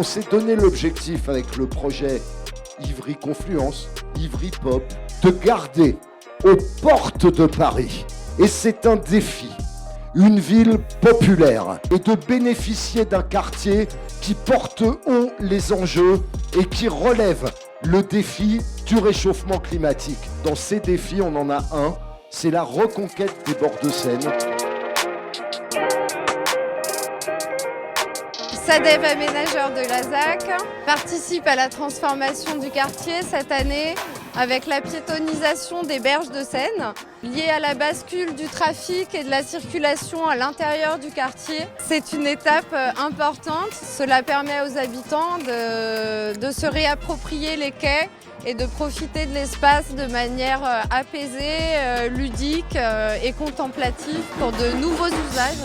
s'est donné l'objectif avec le projet Ivry Confluence, Ivry Pop, de garder aux portes de Paris, et c'est un défi, une ville populaire, et de bénéficier d'un quartier qui porte haut les enjeux et qui relève le défi du réchauffement climatique. Dans ces défis, on en a un, c'est la reconquête des bords de Seine. SADEV Aménageurs de la ZAC participe à la transformation du quartier cette année avec la piétonisation des berges de Seine liée à la bascule du trafic et de la circulation à l'intérieur du quartier. C'est une étape importante. Cela permet aux habitants de se réapproprier les quais et de profiter de l'espace de manière apaisée, ludique et contemplative pour de nouveaux usages.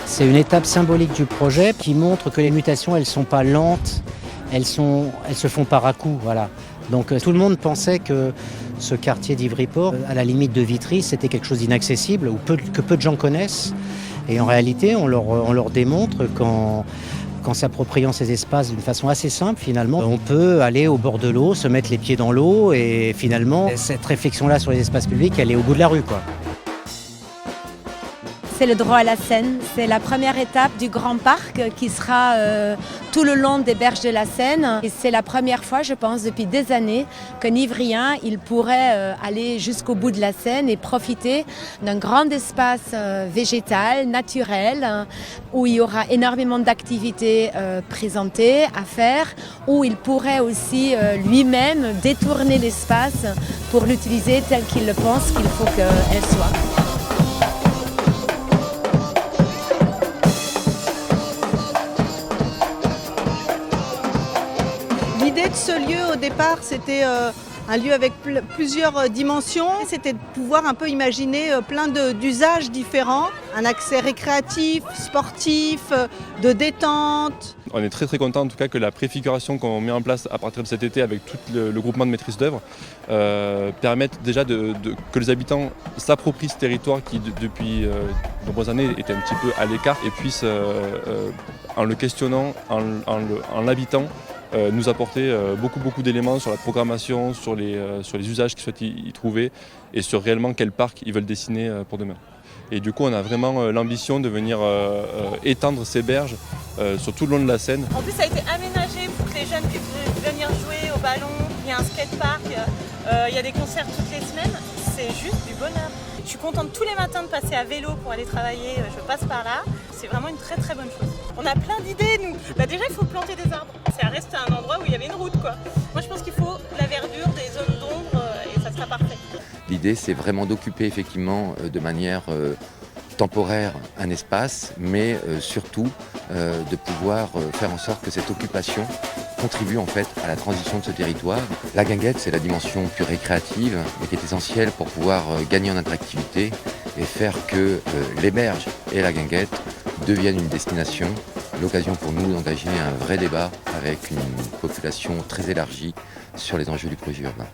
C'est une étape symbolique du projet qui montre que les mutations, elles ne sont pas lentes, elles se font par à-coups. Voilà. Donc tout le monde pensait que ce quartier d'Ivry-Port, à la limite de Vitry, c'était quelque chose d'inaccessible ou que peu de gens connaissent. Et en réalité, on leur démontre qu'en s'appropriant ces espaces d'une façon assez simple, finalement, on peut aller au bord de l'eau, se mettre les pieds dans l'eau et finalement, cette réflexion-là sur les espaces publics, elle est au bout de la rue, quoi. C'est le droit à la Seine. C'est la première étape du grand parc qui sera tout le long des berges de la Seine. Et c'est la première fois, je pense, depuis des années, qu'un Ivrien il pourrait aller jusqu'au bout de la Seine et profiter d'un grand espace végétal, naturel, où il y aura énormément d'activités présentées, à faire, où il pourrait aussi lui-même détourner l'espace pour l'utiliser tel qu'il le pense qu'il faut qu'elle soit. L'idée de ce lieu, au départ, c'était un lieu avec plusieurs dimensions. C'était de pouvoir un peu imaginer plein d'usages différents. Un accès récréatif, sportif, de détente. On est très content en tout cas que la préfiguration qu'on met en place à partir de cet été avec tout le groupement de maîtrise d'œuvre permette déjà que les habitants s'approprient ce territoire qui depuis de nombreuses années était un petit peu à l'écart et puissent, en le questionnant, en l'habitant, nous apporter beaucoup d'éléments sur la programmation, sur les usages qu'ils souhaitent y trouver et sur réellement quel parc ils veulent dessiner pour demain. Et du coup, on a vraiment l'ambition de venir étendre ces berges sur tout le long de la Seine. En plus, ça a été aménagé pour que les jeunes puissent venir jouer au ballon. Il y a un skatepark, il y a des concerts toutes les semaines. C'est juste du bonheur. Je suis contente tous les matins de passer à vélo pour aller travailler. Je passe par là. C'est vraiment une très bonne chose. On a plein d'idées, nous. Déjà, il faut planter des arbres. Ça reste un endroit où il y avait une route, quoi. Moi, je pense qu'il faut la verdure, des zones d'ombre, et ça sera parfait. L'idée, c'est vraiment d'occuper effectivement de manière temporaire un espace, mais surtout de pouvoir faire en sorte que cette occupation contribue en fait à la transition de ce territoire. La guinguette, c'est la dimension plus récréative, mais qui est essentielle pour pouvoir gagner en attractivité et faire que les berges et la guinguette deviennent une destination, l'occasion pour nous d'engager un vrai débat avec une population très élargie sur les enjeux du projet urbain.